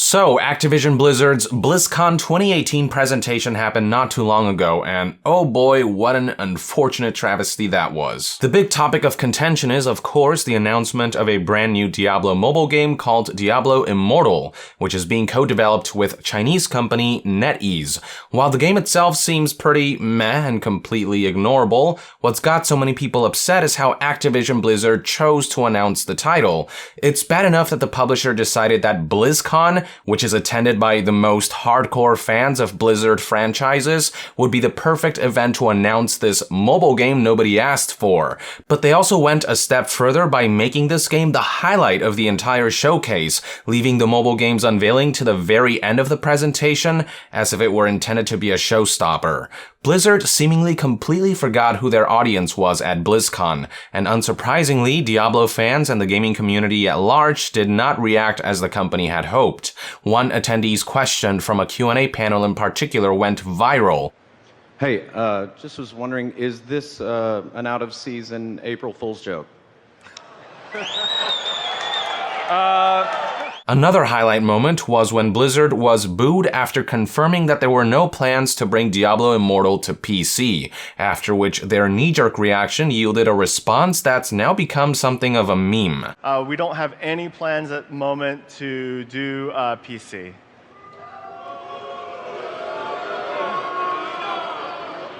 So, Activision Blizzard's Blizzcon 2018 presentation happened not too long ago, and oh boy, what an unfortunate travesty that was. The big topic of contention is, of course, the announcement of a brand new Diablo mobile game called Diablo Immortal, which is being co-developed with Chinese company NetEase. While the game itself seems pretty meh and completely ignorable, what's got so many people upset is how Activision Blizzard chose to announce the title. It's bad enough that the publisher decided that Blizzcon, which is attended by the most hardcore fans of Blizzard franchises, would be the perfect event to announce this mobile game nobody asked for. But they also went a step further by making this game the highlight of the entire showcase, leaving the mobile game's unveiling to the very end of the presentation as if it were intended to be a showstopper. Blizzard seemingly completely forgot who their audience was at BlizzCon, and unsurprisingly, Diablo fans and the gaming community at large did not react as the company had hoped. One attendee's question from a Q&A panel in particular went viral. Hey, just was wondering, is this an out-of-season April Fool's joke? Another highlight moment was when Blizzard was booed after confirming that there were no plans to bring Diablo Immortal to PC, after which their knee-jerk reaction yielded a response that's now become something of a meme. We don't have any plans at the moment to do PC.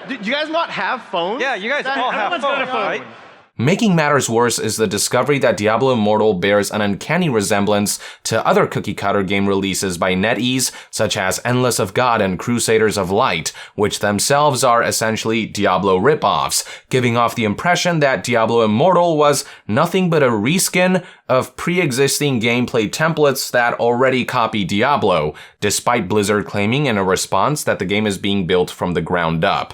Do you guys not have phones? Yeah, you guys all have phones, right? Making matters worse is the discovery that Diablo Immortal bears an uncanny resemblance to other cookie-cutter game releases by NetEase, such as Endless of God and Crusaders of Light, which themselves are essentially Diablo rip-offs, giving off the impression that Diablo Immortal was nothing but a reskin of pre-existing gameplay templates that already copy Diablo, despite Blizzard claiming in a response that the game is being built from the ground up.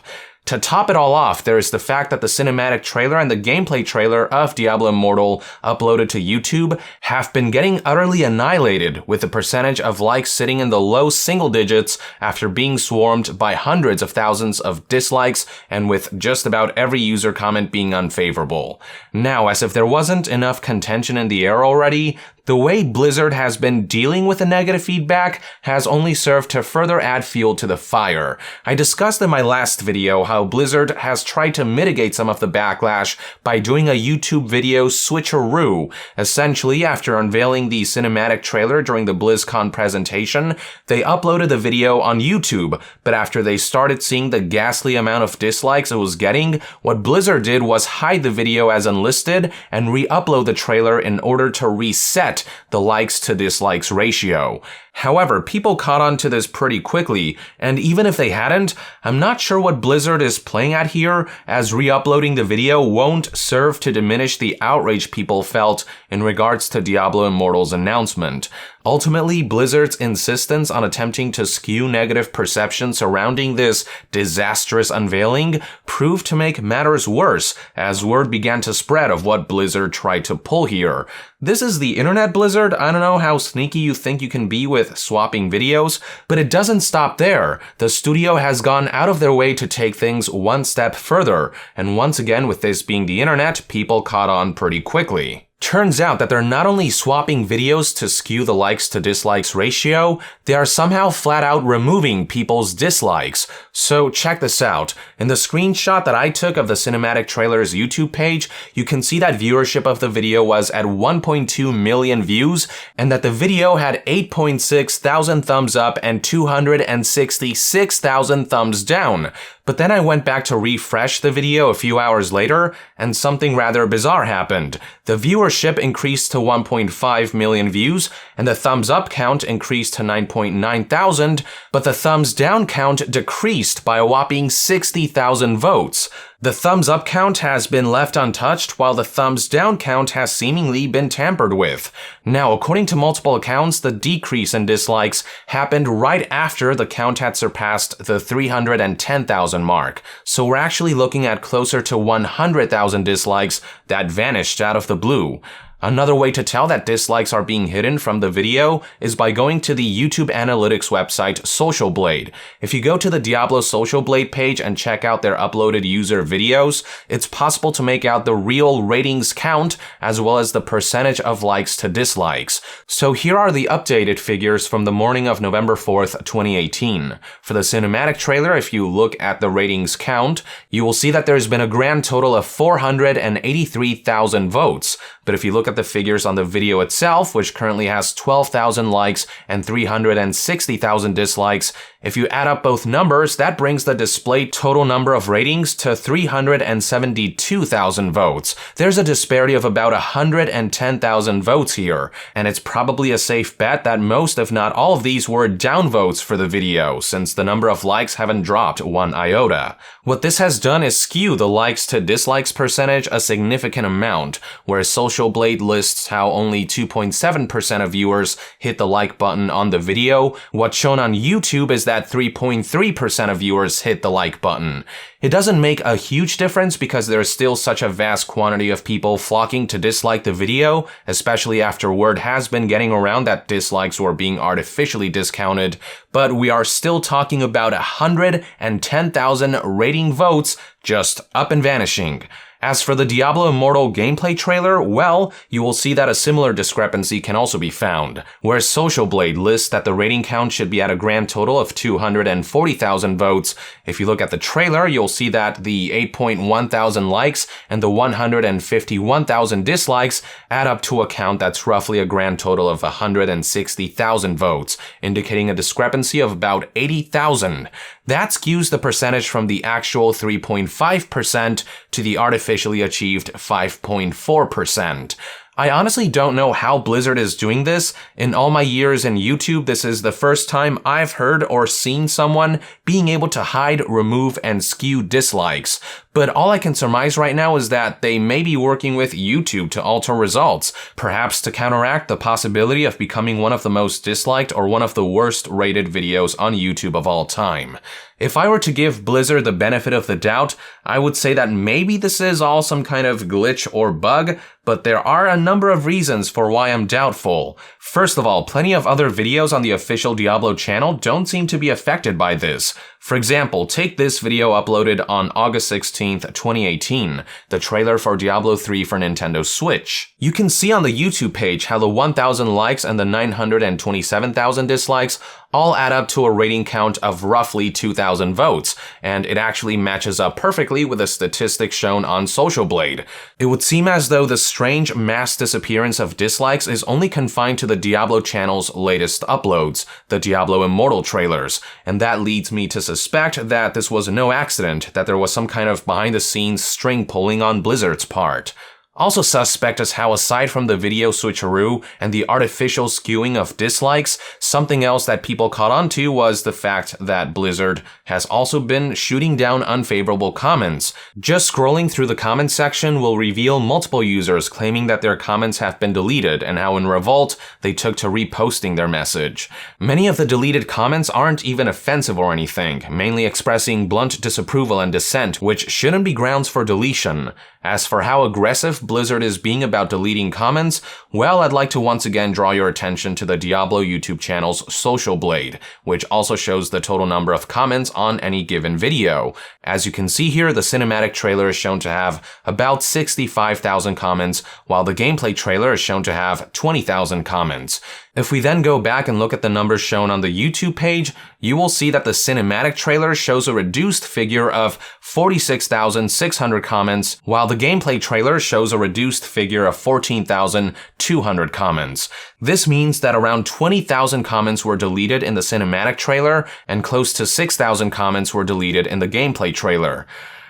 To top it all off, there is the fact that the cinematic trailer and the gameplay trailer of Diablo Immortal uploaded to YouTube have been getting utterly annihilated, with the percentage of likes sitting in the low single digits after being swarmed by hundreds of thousands of dislikes and with just about every user comment being unfavorable. Now, as if there wasn't enough contention in the air already, the way Blizzard has been dealing with the negative feedback has only served to further add fuel to the fire. I discussed in my last video how Blizzard has tried to mitigate some of the backlash by doing a YouTube video switcheroo. Essentially, after unveiling the cinematic trailer during the BlizzCon presentation, they uploaded the video on YouTube, but after they started seeing the ghastly amount of dislikes it was getting, what Blizzard did was hide the video as unlisted and re-upload the trailer in order to reset the likes to dislikes ratio. However, people caught on to this pretty quickly, and even if they hadn't, I'm not sure what Blizzard is playing at here, as re-uploading the video won't serve to diminish the outrage people felt in regards to Diablo Immortal's announcement. Ultimately, Blizzard's insistence on attempting to skew negative perception surrounding this disastrous unveiling proved to make matters worse, as word began to spread of what Blizzard tried to pull here. This is the internet, Blizzard. I don't know how sneaky you think you can be with swapping videos, but it doesn't stop there. The studio has gone out of their way to take things one step further, and once again, with this being the internet, people caught on pretty quickly. Turns out that they're not only swapping videos to skew the likes to dislikes ratio, they are somehow flat out removing people's dislikes. So check this out. In the screenshot that I took of the cinematic trailer's YouTube page, you can see that viewership of the video was at 1.2 million views, and that the video had 8.6 thousand thumbs up and 266,000 thumbs down. But then I went back to refresh the video a few hours later, and something rather bizarre happened. The viewership increased to 1.5 million views, and the thumbs up count increased to 9.9 thousand, but the thumbs down count decreased by a whopping 60,000 votes. The thumbs up count has been left untouched, while the thumbs down count has seemingly been tampered with. Now, according to multiple accounts, the decrease in dislikes happened right after the count had surpassed the 310,000 mark. So we're actually looking at closer to 100,000 dislikes that vanished out of the blue. Another way to tell that dislikes are being hidden from the video is by going to the YouTube analytics website SocialBlade. If you go to the Diablo SocialBlade page and check out their uploaded user videos, it's possible to make out the real ratings count as well as the percentage of likes to dislikes. So here are the updated figures from the morning of November 4th, 2018. For the cinematic trailer, if you look at the ratings count, you will see that there's been a grand total of 483,000 votes. But if you look at the figures on the video itself, which currently has 12,000 likes and 360,000 dislikes, if you add up both numbers, that brings the displayed total number of ratings to 372,000 votes. There's a disparity of about 110,000 votes here, and it's probably a safe bet that most, if not all of these, were downvotes for the video, since the number of likes haven't dropped one iota. What this has done is skew the likes to dislikes percentage a significant amount, where SocialBlade lists how only 2.7% of viewers hit the like button on the video. What's shown on YouTube is that 3.3% of viewers hit the like button. It doesn't make a huge difference because there's still such a vast quantity of people flocking to dislike the video, especially after word has been getting around that dislikes were being artificially discounted, but we are still talking about 110,000 rating votes just up and vanishing. As for the Diablo Immortal gameplay trailer, well, you will see that a similar discrepancy can also be found, where SocialBlade lists that the rating count should be at a grand total of 240,000 votes. If you look at the trailer, you'll see that the 8.1 thousand likes and the 151,000 dislikes add up to a count that's roughly a grand total of 160,000 votes, indicating a discrepancy of about 80,000. That skews the percentage from the actual 3.5% to the artificially achieved 5.4%. I honestly don't know how Blizzard is doing this. In all my years in YouTube, this is the first time I've heard or seen someone being able to hide, remove, and skew dislikes. But all I can surmise right now is that they may be working with YouTube to alter results, perhaps to counteract the possibility of becoming one of the most disliked or one of the worst rated videos on YouTube of all time. If I were to give Blizzard the benefit of the doubt, I would say that maybe this is all some kind of glitch or bug, but there are a number of reasons for why I'm doubtful. First of all, plenty of other videos on the official Diablo channel don't seem to be affected by this. For example, take this video uploaded on August 16th, 2018, the trailer for Diablo 3 for Nintendo Switch. You can see on the YouTube page how the 1,000 likes and the 927,000 dislikes all add up to a rating count of roughly 2,000 votes, and it actually matches up perfectly with the statistics shown on SocialBlade. It would seem as though the strange mass disappearance of dislikes is only confined to the Diablo channel's latest uploads, the Diablo Immortal trailers, and that leads me to suspect that this was no accident, that there was some kind of behind-the-scenes string pulling on Blizzard's part. Also suspect is how, aside from the video switcheroo and the artificial skewing of dislikes, something else that people caught on to was the fact that Blizzard has also been shooting down unfavorable comments. Just scrolling through the comment section will reveal multiple users claiming that their comments have been deleted and how in revolt they took to reposting their message. Many of the deleted comments aren't even offensive or anything, mainly expressing blunt disapproval and dissent, which shouldn't be grounds for deletion. As for how aggressive Blizzard is being about deleting comments, well, I'd like to once again draw your attention to the Diablo YouTube channel's SocialBlade, which also shows the total number of comments on any given video. As you can see here, the cinematic trailer is shown to have about 65,000 comments, while the gameplay trailer is shown to have 20,000 comments. If we then go back and look at the numbers shown on the YouTube page, you will see that the cinematic trailer shows a reduced figure of 46,600 comments, while the gameplay trailer shows a reduced figure of 14,200 comments. This means that around 20,000 comments were deleted in the cinematic trailer, and close to 6,000 comments were deleted in the gameplay trailer.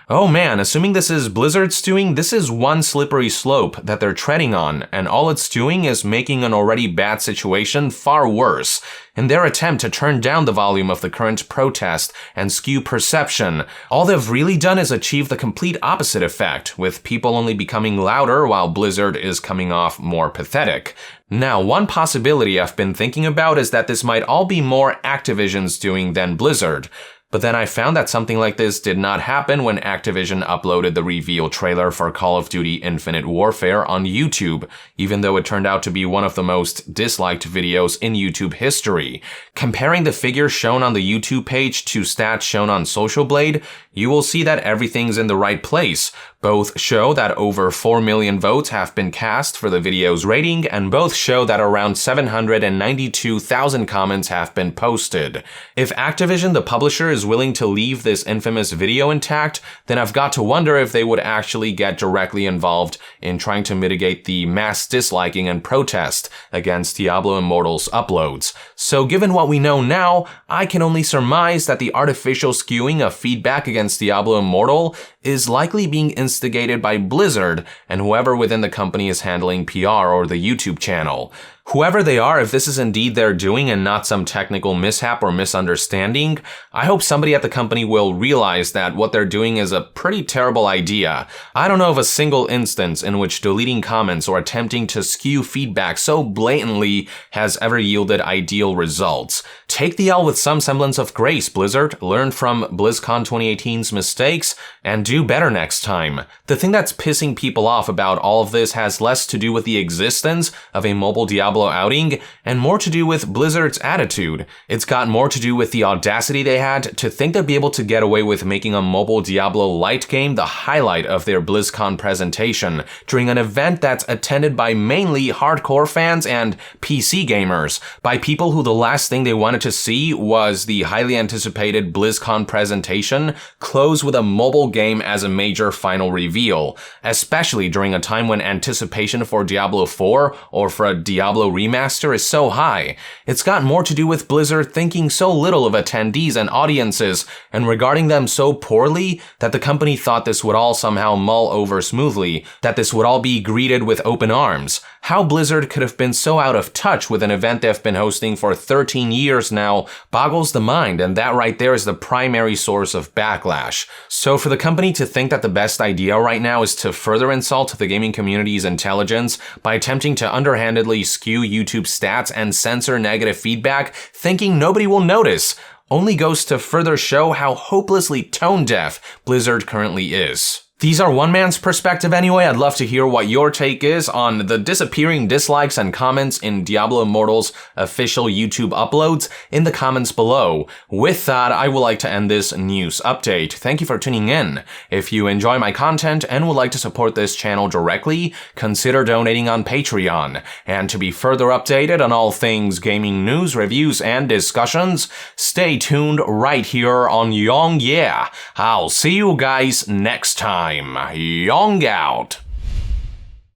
Oh man, assuming this is Blizzard's doing, this is one slippery slope that they're treading on, and all it's doing is making an already bad situation far worse. In their attempt to turn down the volume of the current protest and skew perception, all they've really done is achieve the complete opposite effect, with people only becoming louder while Blizzard is coming off more pathetic. Now, one possibility I've been thinking about is that this might all be more Activision's doing than Blizzard. but then I found that something like this did not happen when Activision uploaded the reveal trailer for Call of Duty Infinite Warfare on YouTube, even though it turned out to be one of the most disliked videos in YouTube history. Comparing the figures shown on the YouTube page to stats shown on SocialBlade, you will see that everything's in the right place. Both show that over 4 million votes have been cast for the video's rating, and both show that around 792,000 comments have been posted. If Activision, the publisher, is willing to leave this infamous video intact, then I've got to wonder if they would actually get directly involved in trying to mitigate the mass disliking and protest against Diablo Immortal's uploads. So given what we know now, I can only surmise that the artificial skewing of feedback against Diablo Immortal is likely being instigated by Blizzard and whoever within the company is handling PR or the YouTube channel. Whoever they are, if this is indeed their doing and not some technical mishap or misunderstanding, I hope somebody at the company will realize that what they're doing is a pretty terrible idea. I don't know of a single instance in which deleting comments or attempting to skew feedback so blatantly has ever yielded ideal results. Take the L with some semblance of grace, Blizzard. Learn from BlizzCon 2018's mistakes and do better next time. The thing that's pissing people off about all of this has less to do with the existence of a mobile Diablo outing and more to do with Blizzard's attitude. It's got more to do with the audacity they had to think they'd be able to get away with making a mobile Diablo Lite game the highlight of their BlizzCon presentation during an event that's attended by mainly hardcore fans and PC gamers, by people who the last thing they wanted to see was the highly anticipated BlizzCon presentation close with a mobile game as a major final reveal, especially during a time when anticipation for Diablo 4 or for a Diablo remaster is so high. It's got more to do with Blizzard thinking so little of attendees and audiences and regarding them so poorly that the company thought this would all somehow mull over smoothly, that this would all be greeted with open arms. How Blizzard could have been so out of touch with an event they've been hosting for 13 years now boggles the mind, and that right there is the primary source of backlash. So for the company to think that the best idea right now is to further insult the gaming community's intelligence by attempting to underhandedly skew YouTube stats and censor negative feedback, thinking nobody will notice, only goes to further show how hopelessly tone-deaf Blizzard currently is. These are one man's perspective anyway. I'd love to hear what your take is on the disappearing dislikes and comments in Diablo Immortal's official YouTube uploads in the comments below. With that, I would like to end this news update. Thank you for tuning in. If you enjoy my content and would like to support this channel directly, consider donating on Patreon. And to be further updated on all things gaming news, reviews, and discussions, stay tuned right here on Young Yeah. I'll see you guys next time. Young out.